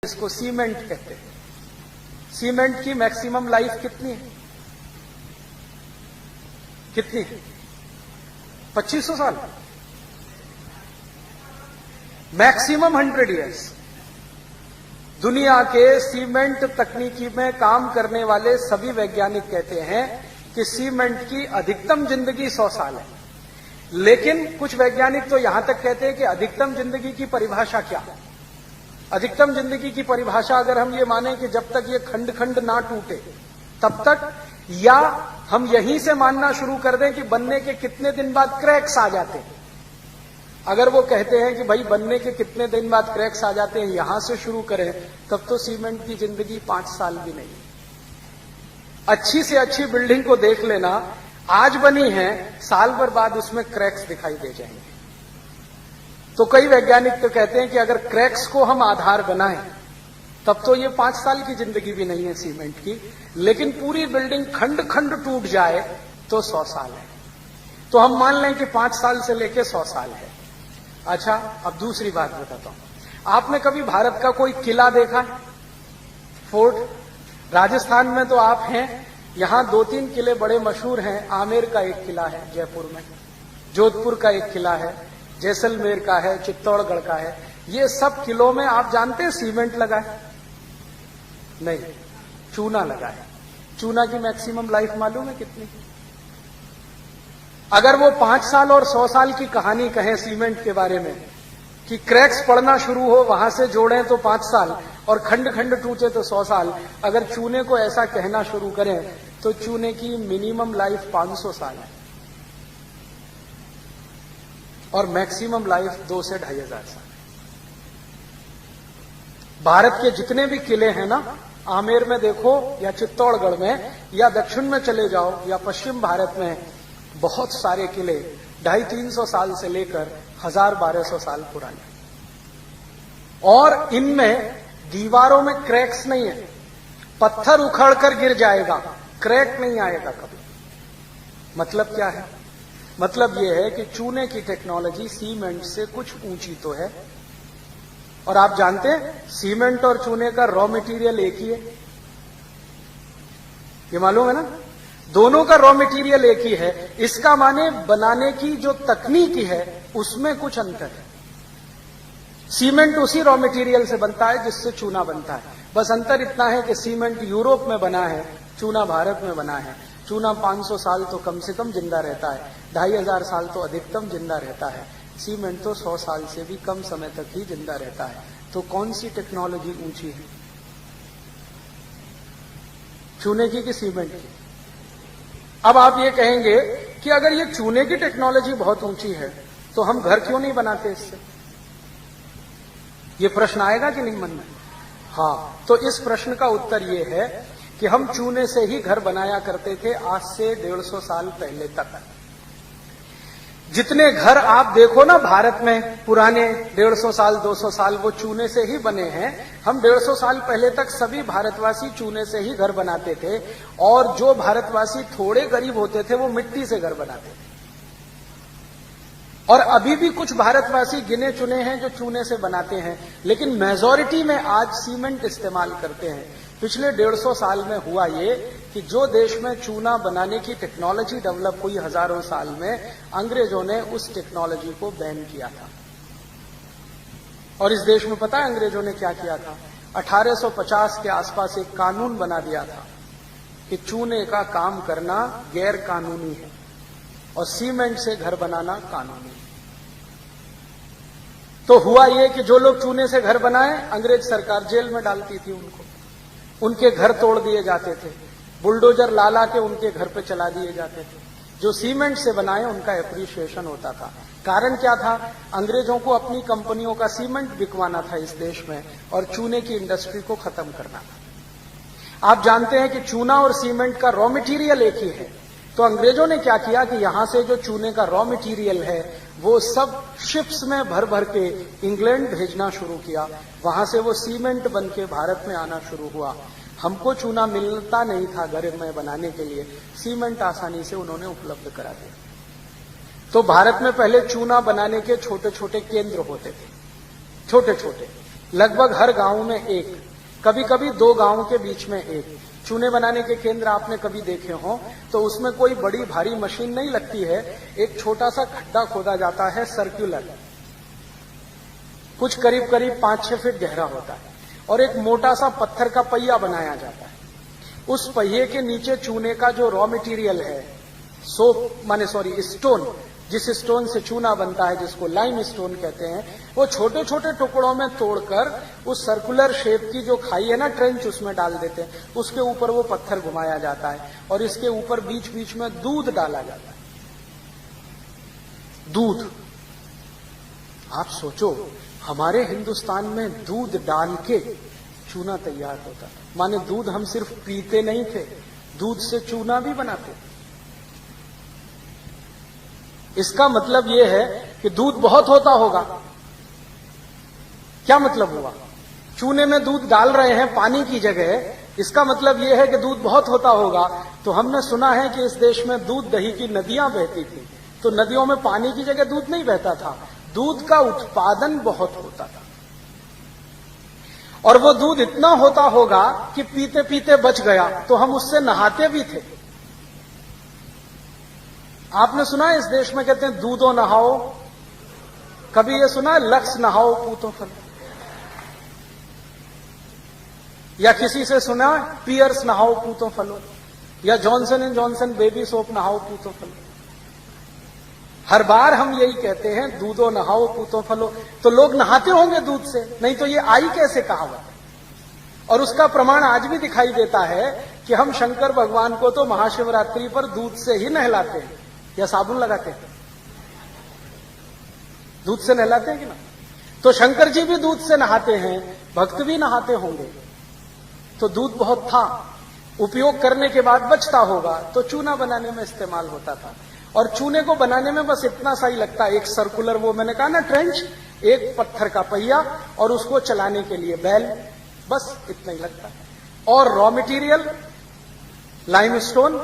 इसको सीमेंट कहते हैं। सीमेंट की मैक्सिमम लाइफ कितनी है? कितनी? 2500 साल, मैक्सिमम 100 ईयर्स। दुनिया के सीमेंट तकनीकी में काम करने वाले सभी वैज्ञानिक कहते हैं कि सीमेंट की अधिकतम जिंदगी 100 साल है। लेकिन कुछ वैज्ञानिक तो यहां तक कहते हैं कि अधिकतम जिंदगी की परिभाषा क्या है? अधिकतम जिंदगी की परिभाषा अगर हम ये माने कि जब तक ये खंड खंड ना टूटे तब तक, या हम यहीं से मानना शुरू कर दें कि बनने के कितने दिन बाद क्रैक्स आ जाते हैं। अगर वो कहते हैं कि भाई बनने के कितने दिन बाद क्रैक्स आ जाते हैं, यहां से शुरू करें, तब तो सीमेंट की जिंदगी 5 साल भी नहीं। अच्छी से अच्छी बिल्डिंग को देख लेना, आज बनी है, साल भर बाद उसमें क्रैक्स दिखाई दे जाएंगे। तो कई वैज्ञानिक तो कहते हैं कि अगर क्रैक्स को हम आधार बनाएं तब तो ये 5 साल की जिंदगी भी नहीं है सीमेंट की, लेकिन पूरी बिल्डिंग खंड खंड टूट जाए तो 100 साल है। तो हम मान लें कि 5 साल से लेकर 100 साल है। अच्छा, अब दूसरी बात बताता हूं। आपने कभी भारत का कोई किला देखा? फोर्ट? राजस्थान में तो आप हैं, यहां 2-3 किले बड़े मशहूर हैं। आमेर का एक किला है जयपुर में, जोधपुर का एक किला है, जैसलमेर का है, चित्तौड़गढ़ का है। ये सब किलों में आप जानते हैं सीमेंट लगा है? नहीं, चूना लगा है। चूना की मैक्सिमम लाइफ मालूम है कितनी? अगर वो 5 साल और 100 साल की कहानी कहें सीमेंट के बारे में कि क्रैक्स पड़ना शुरू हो, वहां से जोड़ें तो 5 साल और खंड खंड टूटे तो 100 साल, अगर चूने को ऐसा कहना शुरू करें तो चूने की मिनिमम लाइफ 500 साल है और मैक्सिमम लाइफ 2 से 2500 साल। भारत के जितने भी किले हैं ना, आमेर में देखो या चित्तौड़गढ़ में, या दक्षिण में चले जाओ या पश्चिम भारत में, बहुत सारे किले 250-300 साल से लेकर 1000-1200 साल पुराने, और इनमें दीवारों में क्रैक्स नहीं है। पत्थर उखड़कर गिर जाएगा, क्रैक नहीं आएगा कभी। मतलब क्या है? मतलब यह है कि चूने की टेक्नोलॉजी सीमेंट से कुछ ऊंची तो है। और आप जानते हैं सीमेंट और चूने का रॉ मटेरियल एक ही है, ये मालूम है ना? दोनों का रॉ मटेरियल एक ही है। इसका माने बनाने की जो तकनीकी है उसमें कुछ अंतर है। सीमेंट उसी रॉ मटेरियल से बनता है जिससे चूना बनता है। बस अंतर इतना है कि सीमेंट यूरोप में बना है, चूना भारत में बना है। चूना 500 साल तो कम से कम जिंदा रहता है, 2500 साल तो अधिकतम जिंदा रहता है। सीमेंट तो 100 साल से भी कम समय तक ही जिंदा रहता है। तो कौन सी टेक्नोलॉजी ऊंची है, चूने की कि सीमेंट की? अब आप ये कहेंगे कि अगर ये चूने की टेक्नोलॉजी बहुत ऊंची है तो हम घर क्यों नहीं बनाते इससे? ये प्रश्न आएगा कि नहीं मन में? हाँ, तो इस प्रश्न का उत्तर ये है कि हम चूने से ही घर बनाया करते थे आज से 150 साल पहले तक। जितने घर आप देखो ना भारत में पुराने 150 साल 200 साल, वो चूने से ही बने हैं। हम 150 साल पहले तक सभी भारतवासी चूने से ही घर बनाते थे, और जो भारतवासी थोड़े गरीब होते थे वो मिट्टी से घर बनाते थे। और अभी भी कुछ भारतवासी गिने चुने हैं जो चूने से बनाते हैं, लेकिन मेजॉरिटी में आज सीमेंट इस्तेमाल करते हैं। पिछले 150 साल में हुआ ये कि जो देश में चूना बनाने की टेक्नोलॉजी डेवलप हुई हजारों साल में, अंग्रेजों ने उस टेक्नोलॉजी को बैन किया था। और इस देश में पता है अंग्रेजों ने क्या किया था? 1850 के आसपास एक कानून बना दिया था कि चूने का काम करना गैर कानूनी है और सीमेंट से घर बनाना कानूनी है। तो हुआ ये कि जो लोग चूने से घर बनाए, अंग्रेज सरकार जेल में डालती थी उनको, उनके घर तोड़ दिए जाते थे, बुलडोजर ला के उनके घर पे चला दिए जाते थे। जो सीमेंट से बनाए उनका एप्रिसिएशन होता था। कारण क्या था? अंग्रेजों को अपनी कंपनियों का सीमेंट बिकवाना था इस देश में, और चूने की इंडस्ट्री को खत्म करना था। आप जानते हैं कि चूना और सीमेंट का रॉ मटेरियल एक ही है। तो अंग्रेजों ने क्या किया कि यहां से जो चूने का रॉ मटेरियल है वो सब शिप्स में भर भर के इंग्लैंड भेजना शुरू किया। वहां से वो सीमेंट बन के भारत में आना शुरू हुआ। हमको चूना मिलता नहीं था घर में बनाने के लिए, सीमेंट आसानी से उन्होंने उपलब्ध करा दिया। तो भारत में पहले चूना बनाने के छोटे छोटे केंद्र होते थे, छोटे छोटे, लगभग हर गांव में एक, कभी कभी 2 गांव के बीच में एक। चूने बनाने के केंद्र आपने कभी देखे हो तो उसमें कोई बड़ी भारी मशीन नहीं लगती है, एक छोटा सा खड्डा खोदा जाता है सर्कुलर, कुछ करीब करीब 5-6 फीट गहरा होता है, और एक मोटा सा पत्थर का पहिया बनाया जाता है। उस पहिए के नीचे चूने का जो रॉ मटेरियल है, स्टोन, जिस स्टोन से चूना बनता है, जिसको लाइम स्टोन कहते हैं, वो छोटे छोटे टुकड़ों में तोड़कर उस सर्कुलर शेप की जो खाई है ना, ट्रेंच, उसमें डाल देते हैं। उसके ऊपर वो पत्थर घुमाया जाता है और इसके ऊपर बीच बीच में दूध डाला जाता है। दूध, आप सोचो, हमारे हिंदुस्तान में दूध डाल के चूना तैयार होता है। माने दूध हम सिर्फ पीते नहीं थे, दूध से चूना भी बनाते। इसका मतलब यह है कि दूध बहुत होता होगा। क्या मतलब हुआ? चूने में दूध डाल रहे हैं पानी की जगह, इसका मतलब यह है कि दूध बहुत होता होगा। तो हमने सुना है कि इस देश में दूध दही की नदियां बहती थी, तो नदियों में पानी की जगह दूध नहीं बहता था, दूध का उत्पादन बहुत होता था। और वो दूध इतना होता होगा कि पीते पीते बच गया, तो हम उससे नहाते भी थे। आपने सुना है इस देश में कहते हैं दूधो नहाओ, कभी ये सुना है लक्स नहाओ पूतो फल, या किसी से सुना पियर्स नहाओ पूतो फलो, या Johnson and Johnson baby soap नहाओ पूतो फलो? हर बार हम यही कहते हैं दूधो नहाओ पूतो फलो। तो लोग नहाते होंगे दूध से, नहीं तो ये आई कैसे कहावत? और उसका प्रमाण आज भी दिखाई देता है कि हम शंकर भगवान को तो महाशिवरात्रि पर दूध से ही नहलाते हैं, या साबुन लगाते हैं, दूध से नहलाते हैं कि ना? तो शंकर जी भी दूध से नहाते हैं, भक्त भी नहाते होंगे। तो दूध बहुत था, उपयोग करने के बाद बचता होगा, तो चूना बनाने में इस्तेमाल होता था। और चूने को बनाने में बस इतना सा ही लगता है, एक सर्कुलर, वो मैंने कहा ना ट्रेंच, एक पत्थर का पहिया और उसको चलाने के लिए बैल, बस इतना ही लगता है। और रॉ मटेरियल लाइमस्टोन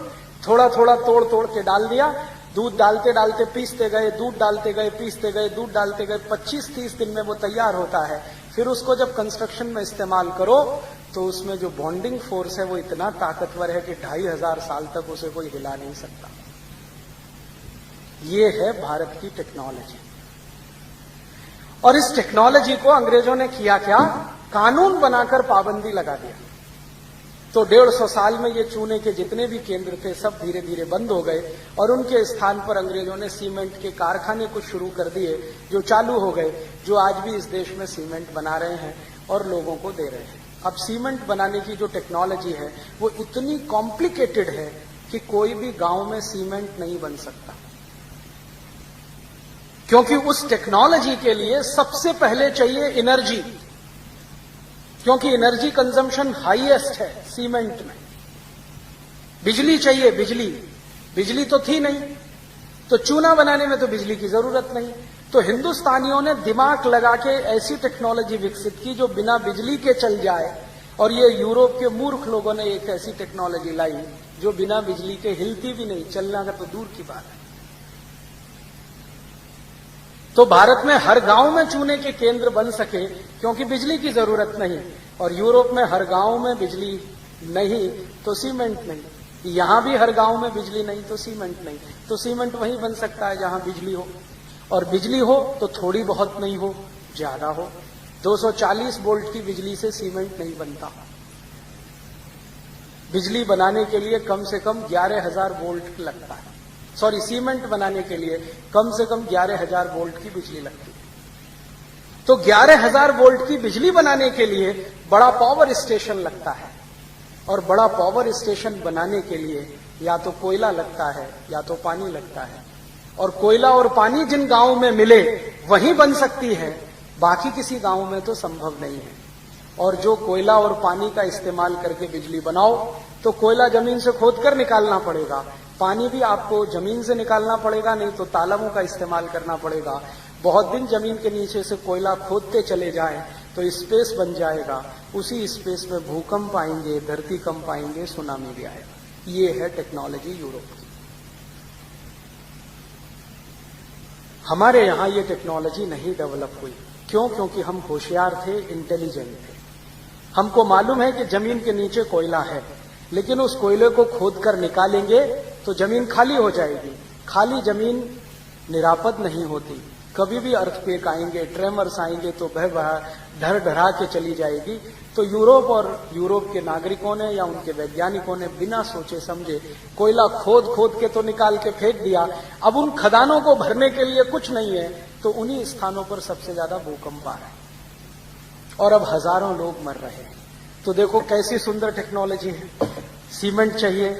थोड़ा थोड़ा तोड़ तोड़ के डाल दिया, दूध डालते डालते पीसते गए, दूध डालते गए, पीसते गए, दूध डालते गए, 25-30 दिन में वो तैयार होता है। फिर उसको जब कंस्ट्रक्शन में इस्तेमाल करो तो उसमें जो बॉन्डिंग फोर्स है वो इतना ताकतवर है कि 2500 साल तक उसे कोई हिला नहीं सकता। ये है भारत की टेक्नोलॉजी। और इस टेक्नोलॉजी को अंग्रेजों ने किया क्या? कानून बनाकर पाबंदी लगा दिया। तो 150 साल में ये चूने के जितने भी केंद्र थे सब धीरे धीरे बंद हो गए, और उनके स्थान पर अंग्रेजों ने सीमेंट के कारखाने कुछ शुरू कर दिए, जो चालू हो गए, जो आज भी इस देश में सीमेंट बना रहे हैं और लोगों को दे रहे हैं। अब सीमेंट बनाने की जो टेक्नोलॉजी है वो इतनी कॉम्प्लिकेटेड है कि कोई भी गांव में सीमेंट नहीं बन सकता, क्योंकि उस टेक्नोलॉजी के लिए सबसे पहले चाहिए एनर्जी, क्योंकि एनर्जी कंजम्पशन हाईएस्ट है सीमेंट में। बिजली चाहिए, बिजली तो थी नहीं, तो चूना बनाने में तो बिजली की जरूरत नहीं। तो हिंदुस्तानियों ने दिमाग लगा के ऐसी टेक्नोलॉजी विकसित की जो बिना बिजली के चल जाए, और ये यूरोप के मूर्ख लोगों ने एक ऐसी टेक्नोलॉजी लाई जो बिना बिजली के हिलती भी नहीं, चलना का तो दूर की बात है। तो भारत में हर गांव में चूने के केंद्र बन सके क्योंकि बिजली की जरूरत नहीं, और यूरोप में हर गांव में बिजली नहीं तो सीमेंट नहीं। यहां भी हर गांव में बिजली नहीं तो सीमेंट नहीं, तो सीमेंट वहीं बन सकता है जहां बिजली हो, और बिजली हो तो थोड़ी बहुत नहीं हो, ज्यादा हो। 240 वोल्ट की बिजली से सीमेंट नहीं बनता। बिजली बनाने के लिए कम से कम 11,000 वोल्ट लगता है। सीमेंट बनाने के लिए कम से कम 11,000 वोल्ट की बिजली लगती है। तो 11,000 वोल्ट की बिजली बनाने के लिए बड़ा पावर स्टेशन लगता है, और बड़ा पावर स्टेशन बनाने के लिए या तो कोयला लगता है या तो पानी लगता है, और कोयला और पानी जिन गांवों में मिले वहीं बन सकती है, बाकी किसी गांव में तो संभव नहीं है। और जो कोयला और पानी का इस्तेमाल करके बिजली बनाओ तो कोयला जमीन से खोदकर निकालना पड़ेगा, पानी भी आपको जमीन से निकालना पड़ेगा, नहीं तो तालाबों का इस्तेमाल करना पड़ेगा। बहुत दिन जमीन के नीचे से कोयला खोदते चले जाएं तो स्पेस बन जाएगा, उसी स्पेस में भूकंप आएंगे, धरती कंप आएंगे, सुनामी भी आएगा। ये है टेक्नोलॉजी यूरोप की। हमारे यहां ये टेक्नोलॉजी नहीं डेवलप हुई। क्यों? क्योंकि हम होशियार थे, इंटेलिजेंट थे। हमको मालूम है कि जमीन के नीचे कोयला है, लेकिन उस कोयले को खोद कर निकालेंगे तो जमीन खाली हो जाएगी। खाली जमीन निरापद नहीं होती, कभी भी अर्थक्वेक आएंगे, ट्रेमर्स आएंगे तो ढर ढरा के चली जाएगी। तो यूरोप के नागरिकों ने या उनके वैज्ञानिकों ने बिना सोचे समझे कोयला खोद खोद के तो निकाल के फेंक दिया। अब उन खदानों को भरने के लिए कुछ नहीं है, तो उन्हीं स्थानों पर सबसे ज्यादा भूकंप आ रहा है और अब हजारों लोग मर रहे हैं। तो देखो कैसी सुंदर टेक्नोलॉजी है। सीमेंट चाहिए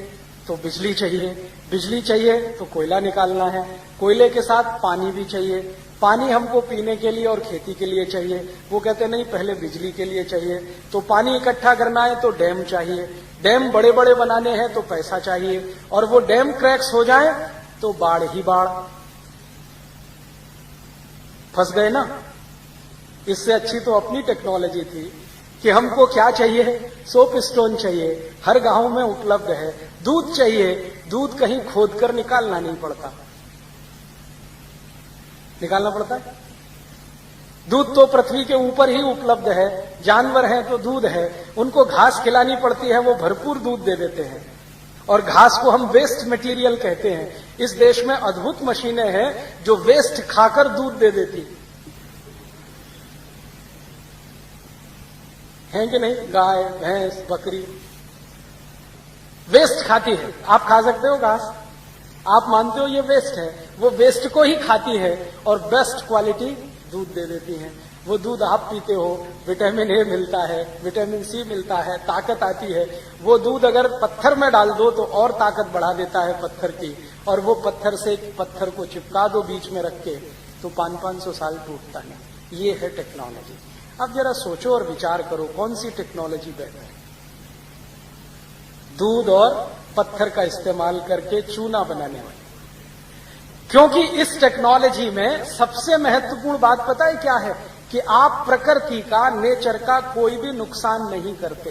तो बिजली चाहिए, बिजली चाहिए तो कोयला निकालना है, कोयले के साथ पानी भी चाहिए, पानी हमको पीने के लिए और खेती के लिए चाहिए। वो कहते नहीं, पहले बिजली के लिए चाहिए। तो पानी इकट्ठा करना है तो डैम चाहिए, डैम बड़े बड़े बनाने हैं तो पैसा चाहिए, और वो डैम क्रैक्स हो जाए तो बाढ़ ही बाढ़। फंस गए ना। इससे अच्छी तो अपनी टेक्नोलॉजी थी कि हमको क्या चाहिए, सोप स्टोन चाहिए, हर गांव में उपलब्ध है। दूध चाहिए, दूध कहीं खोद कर निकालना नहीं पड़ता, निकालना पड़ता है। दूध तो पृथ्वी के ऊपर ही उपलब्ध है, जानवर हैं तो दूध है, उनको घास खिलानी पड़ती है, वो भरपूर दूध दे देते हैं। और घास को हम वेस्ट मटेरियल कहते हैं। इस देश में अद्भुत मशीनें हैं जो वेस्ट खाकर दूध दे देती हैं कि नहीं। गाय, भैंस, बकरी वेस्ट खाती है। आप खा सकते हो घास, आप मानते हो ये वेस्ट है, वो वेस्ट को ही खाती है और बेस्ट क्वालिटी दूध दे देती है। वो दूध आप पीते हो, विटामिन ए मिलता है, विटामिन सी मिलता है, ताकत आती है। वो दूध अगर पत्थर में डाल दो तो और ताकत बढ़ा देता है पत्थर की, और वो पत्थर से पत्थर को चिपका दो बीच में रख के तो 500-500 साल टूटता नहीं। ये है टेक्नोलॉजी। अब जरा सोचो और विचार करो, कौन सी टेक्नोलॉजी बेहतर है? दूध और पत्थर का इस्तेमाल करके चूना बनाने वाली। क्योंकि इस टेक्नोलॉजी में सबसे महत्वपूर्ण बात पता है क्या है? कि आप प्रकृति का, नेचर का कोई भी नुकसान नहीं करते।